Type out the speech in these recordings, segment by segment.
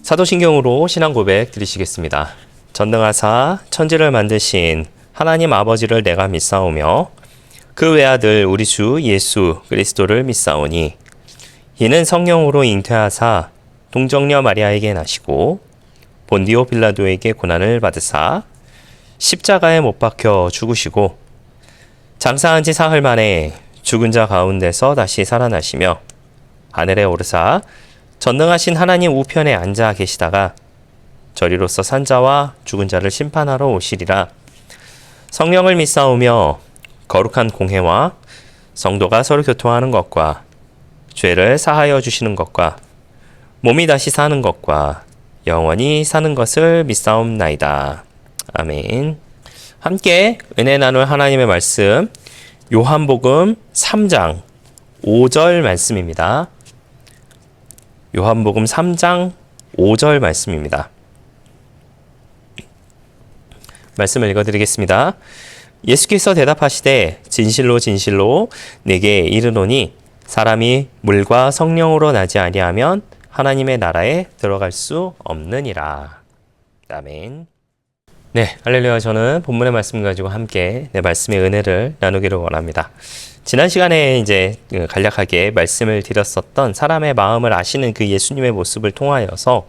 사도신경으로 신앙 고백 드리시겠습니다. 전능하사 천지를 만드신 하나님 아버지를 내가 믿사오며 그 외아들 우리 주 예수 그리스도를 믿사오니 이는 성령으로 잉태하사 동정녀 마리아에게 나시고 본디오 빌라도에게 고난을 받으사 십자가에 못 박혀 죽으시고 장사한 지 사흘 만에 죽은 자 가운데서 다시 살아나시며 하늘에 오르사 전능하신 하나님 우편에 앉아 계시다가 저리로서 산 자와 죽은 자를 심판하러 오시리라. 성령을 믿사오며 거룩한 공회와 성도가 서로 교통하는 것과 죄를 사하여 주시는 것과 몸이 다시 사는 것과 영원히 사는 것을 믿사옵나이다. 아멘. 함께 은혜 나눌 하나님의 말씀 요한복음 3장 5절 말씀입니다. 요한복음 3장 5절 말씀입니다. 말씀을 읽어드리겠습니다. 예수께서 대답하시되 진실로 진실로 내게 이르노니 사람이 물과 성령으로 나지 아니하면 하나님의 나라에 들어갈 수 없느니라. 아멘. 네, 할렐루야. 저는 본문의 말씀 가지고 함께 내 말씀의 은혜를 나누기를 원합니다. 지난 시간에 이제 간략하게 말씀을 드렸었던 사람의 마음을 아시는 그 예수님의 모습을 통하여서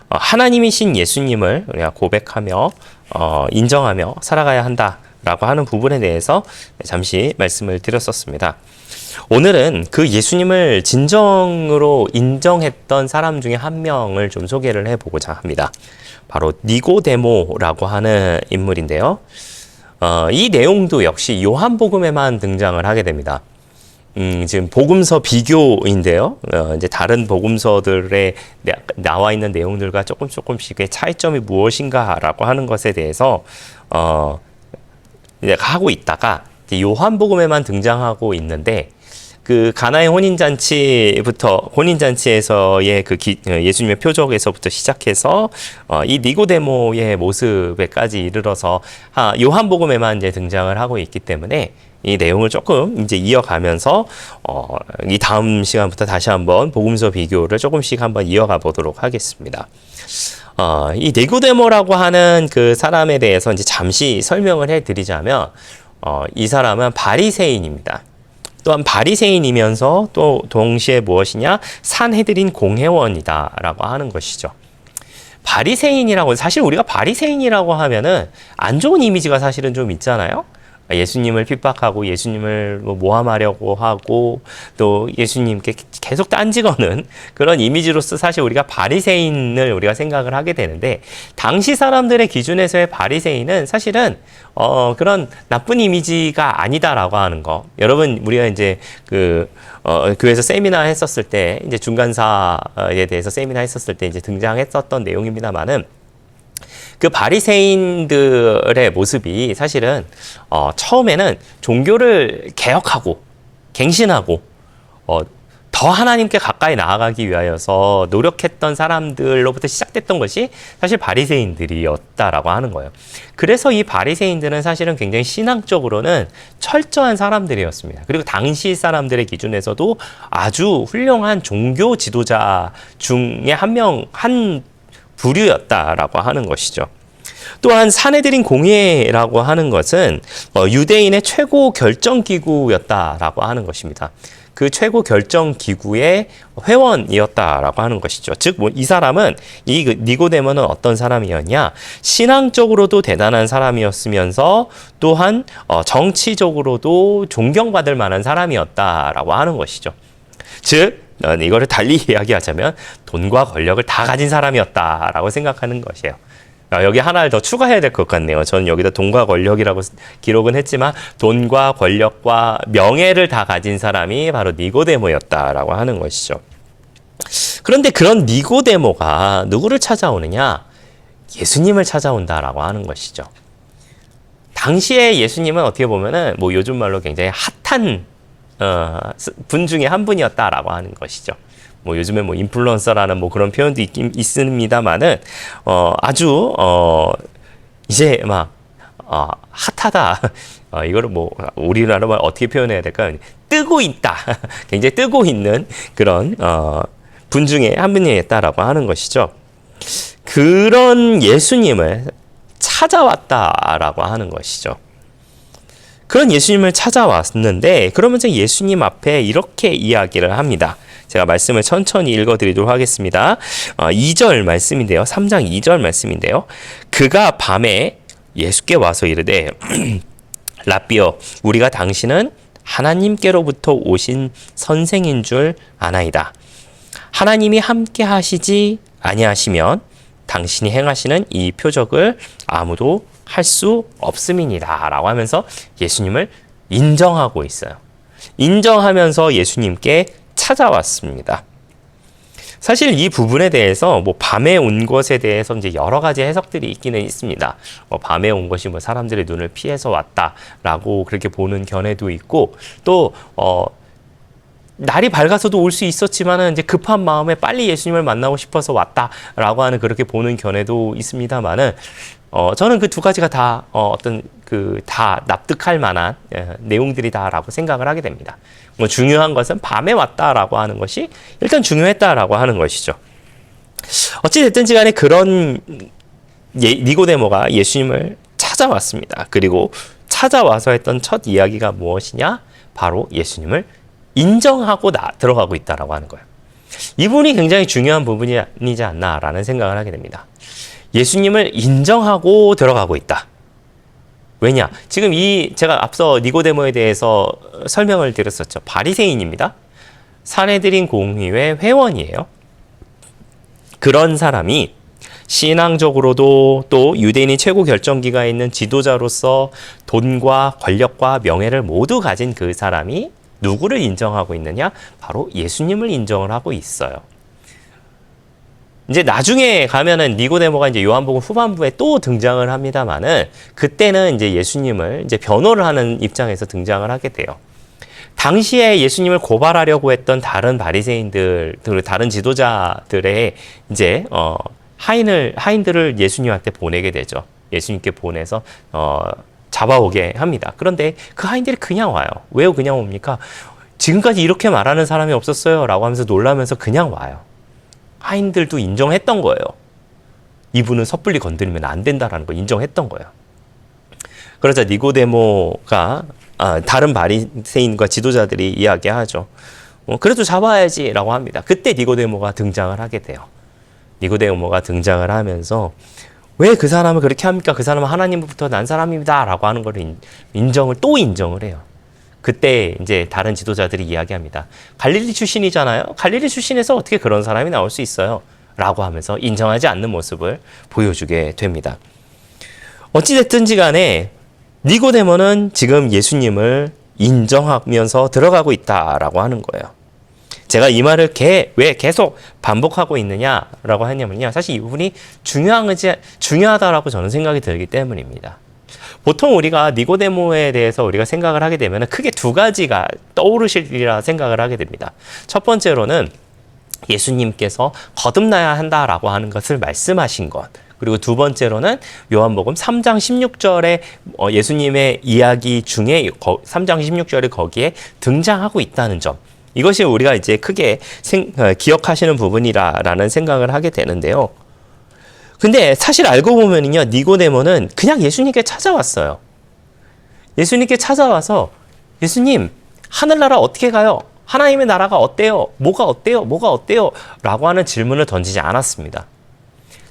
하나님이신 예수님을 우리가 고백하며 인정하며 살아가야 한다라고 하는 부분에 대해서 잠시 말씀을 드렸었습니다. 오늘은 그 예수님을 진정으로 인정했던 사람 중에 한 명을 좀 소개를 해보고자 합니다. 바로 니고데모라고 하는 인물인데요. 이 내용도 역시 요한복음에만 등장을 하게 됩니다. 지금 복음서 비교인데요. 이제 다른 복음서들에 나와 있는 내용들과 조금씩의 차이점이 무엇인가라고 하는 것에 대해서 이제 하고 있다가 요한복음에만 등장하고 있는데 그 가나의 혼인잔치에서의 그 예수님의 표적에서부터 시작해서 이 니고데모의 모습에까지 이르러서 요한복음에만 이제 등장을 하고 있기 때문에 이 내용을 조금 이제 이어가면서 이 다음 시간부터 다시 한번 복음서 비교를 조금씩 한번 이어가 보도록 하겠습니다. 이 니고데모라고 하는 그 사람에 대해서 이제 잠시 설명을 해드리자면 이 사람은 바리새인입니다. 또한 바리새인이면서 또 동시에 무엇이냐? 산헤드린 공회원이다라고 하는 것이죠. 바리새인이라고 사실 우리가 바리새인이라고 하면은 안 좋은 이미지가 사실은 좀 있잖아요. 예수님을 핍박하고 예수님을 모함하려고 하고 또 예수님께 계속 딴지거는 그런 이미지로서 사실 우리가 바리새인을 우리가 생각을 하게 되는데 당시 사람들의 기준에서의 바리새인은 사실은 그런 나쁜 이미지가 아니다라고 하는 거. 여러분 우리가 이제 교회에서 세미나 했었을 때 이제 중간사에 대해서 세미나 했었을 때 이제 등장했었던 내용입니다만은 그 바리새인들의 모습이 사실은 처음에는 종교를 개혁하고 갱신하고 더 하나님께 가까이 나아가기 위하여서 노력했던 사람들로부터 시작됐던 것이 사실 바리새인들이었다라고 하는 거예요. 그래서 이 바리새인들은 사실은 굉장히 신앙적으로는 철저한 사람들이었습니다. 그리고 당시 사람들의 기준에서도 아주 훌륭한 종교 지도자 중에 한 부류였다라고 하는 것이죠. 또한 산헤드린 공회라고 하는 것은 유대인의 최고 결정기구였다라고 하는 것입니다. 그 최고 결정기구의 회원이었다라고 하는 것이죠. 즉, 이 사람은, 이 니고데모는 어떤 사람이었냐? 신앙적으로도 대단한 사람이었으면서 또한 정치적으로도 존경받을 만한 사람이었다라고 하는 것이죠. 즉, 이거를 달리 이야기하자면 돈과 권력을 다 가진 사람이었다라고 생각하는 것이에요. 여기 하나를 더 추가해야 될 것 같네요. 저는 여기다 돈과 권력이라고 기록은 했지만 돈과 권력과 명예를 다 가진 사람이 바로 니고데모였다라고 하는 것이죠. 그런데 그런 니고데모가 누구를 찾아오느냐? 예수님을 찾아온다라고 하는 것이죠. 당시에 예수님은 어떻게 보면은 뭐 요즘 말로 굉장히 핫한 분 중에 한 분이었다라고 하는 것이죠. 뭐 요즘에 뭐 인플루언서라는 뭐 그런 표현도 있습니다만은 아주 이제 막 핫하다. 이거를 뭐 우리나라 말 어떻게 표현해야 될까요? 뜨고 있다. 굉장히 뜨고 있는 그런 분 중에 한 분이었다라고 하는 것이죠. 그런 예수님을 찾아왔다라고 하는 것이죠. 그런 예수님을 찾아왔는데 그러면서 예수님 앞에 이렇게 이야기를 합니다. 제가 말씀을 천천히 읽어드리도록 하겠습니다. 2절 말씀인데요. 3장 2절 말씀인데요. 그가 밤에 예수께 와서 이르되 라삐어 우리가 당신은 하나님께로부터 오신 선생인 줄 아나이다. 하나님이 함께 하시지 아니하시면 당신이 행하시는 이 표적을 아무도 할 수 없음이니라 라고 하면서 예수님을 인정하고 있어요. 인정하면서 예수님께 찾아왔습니다. 사실 이 부분에 대해서 뭐 밤에 온 것에 대해서 이제 여러 가지 해석들이 있기는 있습니다. 밤에 온 것이 뭐 사람들의 눈을 피해서 왔다라고 그렇게 보는 견해도 있고 또 날이 밝아서도 올 수 있었지만은 이제 급한 마음에 빨리 예수님을 만나고 싶어서 왔다라고 하는 그렇게 보는 견해도 있습니다만은 저는 그 두 가지가 다 다 납득할 만한 내용들이다라고 생각을 하게 됩니다. 뭐 중요한 것은 밤에 왔다라고 하는 것이 일단 중요했다라고 하는 것이죠. 어찌 됐든지 간에 그런 니고데모가 예수님을 찾아왔습니다. 그리고 찾아와서 했던 첫 이야기가 무엇이냐? 바로 예수님을 인정하고 들어가고 있다라고 하는 거예요. 이 부분이 굉장히 중요한 부분이지 않나라는 생각을 하게 됩니다. 예수님을 인정하고 들어가고 있다. 왜냐? 지금 제가 앞서 니고데모에 대해서 설명을 드렸었죠. 바리새인입니다. 산헤드린 공의회 회원이에요. 그런 사람이 신앙적으로도 또 유대인이 최고 결정기가 있는 지도자로서 돈과 권력과 명예를 모두 가진 그 사람이 누구를 인정하고 있느냐? 바로 예수님을 인정을 하고 있어요. 이제 나중에 가면은 니고데모가 이제 요한복음 후반부에 또 등장을 합니다만은 그때는 이제 예수님을 이제 변호를 하는 입장에서 등장을 하게 돼요. 당시에 예수님을 고발하려고 했던 다른 바리새인들, 다른 지도자들의 이제 하인들을 예수님한테 보내게 되죠. 예수님께 보내서 잡아오게 합니다. 그런데 그 하인들이 그냥 와요. 왜 그냥 옵니까? 지금까지 이렇게 말하는 사람이 없었어요. 라고 하면서 놀라면서 그냥 와요. 하인들도 인정했던 거예요. 이분은 섣불리 건드리면 안 된다라는 걸 인정했던 거예요. 그러자 니고데모가 다른 바리새인과 지도자들이 이야기하죠. 그래도 잡아야지라고 합니다. 그때 니고데모가 등장을 하게 돼요. 니고데모가 등장을 하면서 왜 그 사람을 그렇게 합니까? 그 사람은 하나님으로부터 난 사람입니다라고 하는 걸 인정을 해요. 그때 이제 다른 지도자들이 이야기합니다. 갈릴리 출신이잖아요. 갈릴리 출신에서 어떻게 그런 사람이 나올 수 있어요? 라고 하면서 인정하지 않는 모습을 보여주게 됩니다. 어찌됐든지 간에 니고데모는 지금 예수님을 인정하면서 들어가고 있다라고 하는 거예요. 제가 이 말을 왜 계속 반복하고 있느냐라고 하냐면요. 사실 이 부분이 중요하다라고 저는 생각이 들기 때문입니다. 보통 우리가 니고데모에 대해서 우리가 생각을 하게 되면 크게 두 가지가 떠오르시리라 생각을 하게 됩니다. 첫 번째로는 예수님께서 거듭나야 한다라고 하는 것을 말씀하신 것. 그리고 두 번째로는 요한복음 3장 16절에 예수님의 이야기 중에 3장 16절에 거기에 등장하고 있다는 점. 이것이 우리가 이제 크게 기억하시는 부분이라는 생각을 하게 되는데요. 근데 사실 알고 보면요, 니고데모는 그냥 예수님께 찾아왔어요. 예수님께 찾아와서 예수님, 하늘나라 어떻게 가요? 하나님의 나라가 어때요? 뭐가 어때요? 뭐가 어때요? 라고 하는 질문을 던지지 않았습니다.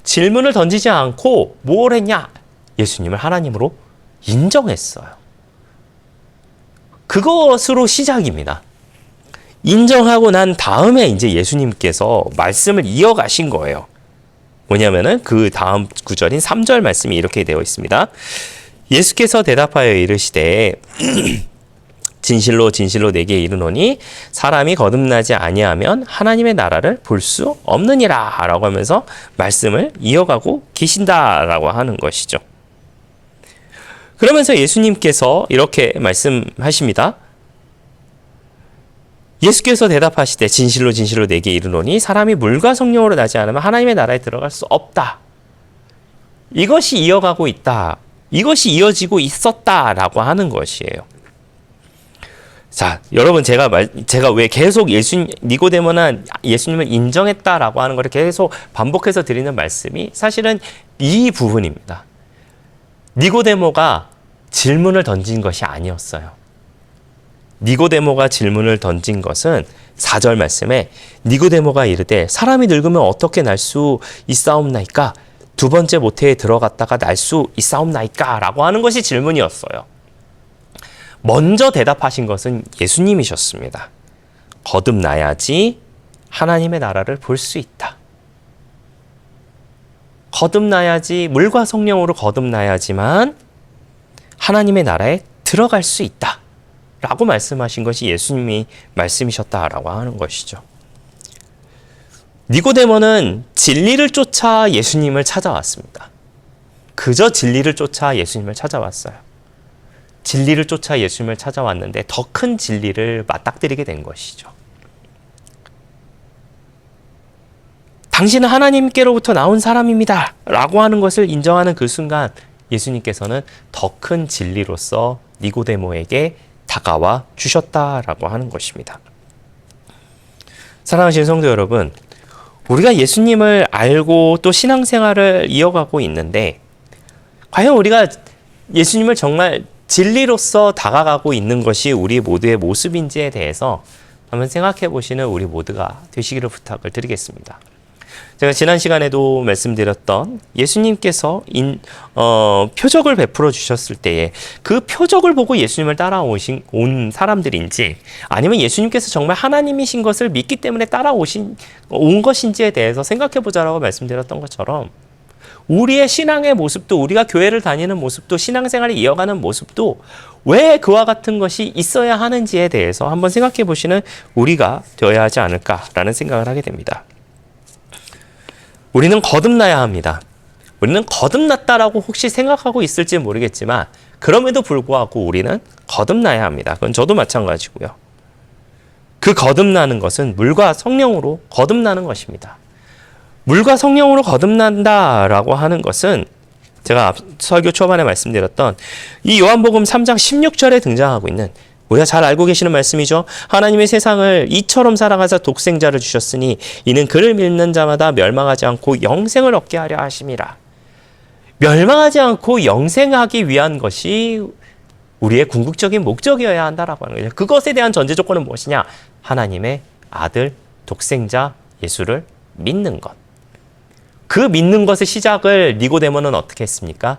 질문을 던지지 않고 뭘 했냐? 예수님을 하나님으로 인정했어요. 그것으로 시작입니다. 인정하고 난 다음에 이제 예수님께서 말씀을 이어가신 거예요. 뭐냐면은 그 다음 구절인 3절 말씀이 이렇게 되어 있습니다. 예수께서 대답하여 이르시되 진실로 진실로 내게 이르노니 사람이 거듭나지 아니하면 하나님의 나라를 볼 수 없느니라 라고 하면서 말씀을 이어가고 계신다라고 하는 것이죠. 그러면서 예수님께서 이렇게 말씀하십니다. 예수께서 대답하시되 진실로 진실로 내게 이르노니 사람이 물과 성령으로 나지 않으면 하나님의 나라에 들어갈 수 없다. 이것이 이어가고 있다. 이것이 이어지고 있었다라고 하는 것이에요. 자, 여러분 제가 왜 계속 니고데모는 예수님을 인정했다라고 하는 것을 계속 반복해서 드리는 말씀이 사실은 이 부분입니다. 니고데모가 질문을 던진 것이 아니었어요. 니고데모가 질문을 던진 것은 4절 말씀에 니고데모가 이르되 사람이 늙으면 어떻게 날 수 있사옵나이까? 두 번째 모태에 들어갔다가 날 수 있사옵나이까? 라고 하는 것이 질문이었어요. 먼저 대답하신 것은 예수님이셨습니다. 거듭나야지 하나님의 나라를 볼 수 있다. 거듭나야지, 물과 성령으로 거듭나야지만 하나님의 나라에 들어갈 수 있다. 라고 말씀하신 것이 예수님이 말씀이셨다라고 하는 것이죠. 니고데모는 진리를 쫓아 예수님을 찾아왔습니다. 그저 진리를 쫓아 예수님을 찾아왔어요. 진리를 쫓아 예수님을 찾아왔는데 더 큰 진리를 맞닥뜨리게 된 것이죠. 당신은 하나님께로부터 나온 사람입니다. 라고 하는 것을 인정하는 그 순간 예수님께서는 더 큰 진리로서 니고데모에게 다가와 주셨다라고 하는 것입니다. 사랑하시는 성도 여러분, 우리가 예수님을 알고 또 신앙생활을 이어가고 있는데 과연 우리가 예수님을 정말 진리로서 다가가고 있는 것이 우리 모두의 모습인지에 대해서 한번 생각해 보시는 우리 모두가 되시기를 부탁을 드리겠습니다. 제가 지난 시간에도 말씀드렸던 예수님께서 표적을 베풀어 주셨을 때에 그 표적을 보고 예수님을 온 사람들인지 아니면 예수님께서 정말 하나님이신 것을 믿기 때문에 온 것인지에 대해서 생각해 보자라고 말씀드렸던 것처럼 우리의 신앙의 모습도 우리가 교회를 다니는 모습도 신앙생활을 이어가는 모습도 왜 그와 같은 것이 있어야 하는지에 대해서 한번 생각해 보시는 우리가 되어야 하지 않을까라는 생각을 하게 됩니다. 우리는 거듭나야 합니다. 우리는 거듭났다라고 혹시 생각하고 있을지 모르겠지만 그럼에도 불구하고 우리는 거듭나야 합니다. 그건 저도 마찬가지고요. 그 거듭나는 것은 물과 성령으로 거듭나는 것입니다. 물과 성령으로 거듭난다라고 하는 것은 제가 설교 초반에 말씀드렸던 이 요한복음 3장 16절에 등장하고 있는 우리가 잘 알고 계시는 말씀이죠. 하나님의 세상을 이처럼 사랑하사 독생자를 주셨으니 이는 그를 믿는 자마다 멸망하지 않고 영생을 얻게 하려 하심이라. 멸망하지 않고 영생하기 위한 것이 우리의 궁극적인 목적이어야 한다라고 하는 거예요. 그것에 대한 전제 조건은 무엇이냐? 하나님의 아들 독생자 예수를 믿는 것. 그 믿는 것의 시작을 니고데모는 어떻게 했습니까?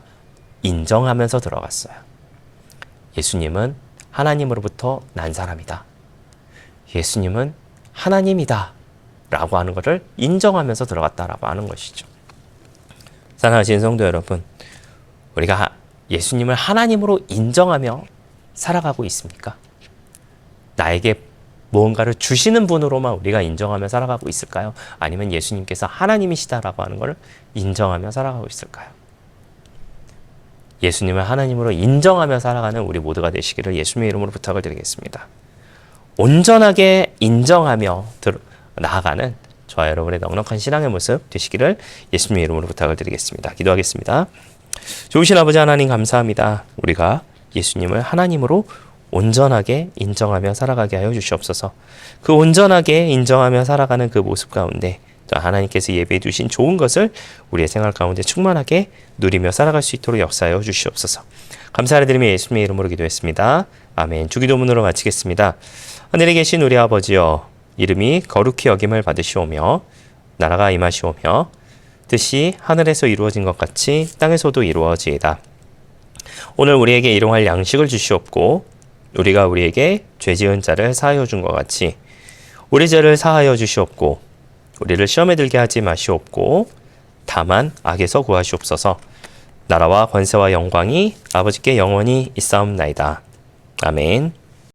인정하면서 들어갔어요. 예수님은 하나님으로부터 난 사람이다. 예수님은 하나님이다. 라고 하는 것을 인정하면서 들어갔다라고 하는 것이죠. 사랑하시는 성도 여러분, 우리가 예수님을 하나님으로 인정하며 살아가고 있습니까? 나에게 무언가를 주시는 분으로만 우리가 인정하며 살아가고 있을까요? 아니면 예수님께서 하나님이시다라고 하는 것을 인정하며 살아가고 있을까요? 예수님을 하나님으로 인정하며 살아가는 우리 모두가 되시기를 예수님의 이름으로 부탁을 드리겠습니다. 온전하게 인정하며 나아가는 저와 여러분의 넉넉한 신앙의 모습 되시기를 예수님의 이름으로 부탁을 드리겠습니다. 기도하겠습니다. 좋으신 아버지 하나님 감사합니다. 우리가 예수님을 하나님으로 온전하게 인정하며 살아가게 하여 주시옵소서. 그 온전하게 인정하며 살아가는 그 모습 가운데 하나님께서 예배해 주신 좋은 것을 우리의 생활 가운데 충만하게 누리며 살아갈 수 있도록 역사하여 주시옵소서. 감사를 드리며 예수님의 이름으로 기도했습니다. 아멘. 주기도문으로 마치겠습니다. 하늘에 계신 우리 아버지여, 이름이 거룩히 여김을 받으시오며 나라가 임하시오며 뜻이 하늘에서 이루어진 것 같이 땅에서도 이루어지이다. 오늘 우리에게 일용할 양식을 주시옵고 우리가 우리에게 죄 지은 자를 사하여 준 것 같이 우리 죄를 사하여 주시옵고 우리를 시험에 들게 하지 마시옵고 다만 악에서 구하시옵소서. 나라와 권세와 영광이 아버지께 영원히 있사옵나이다. 아멘.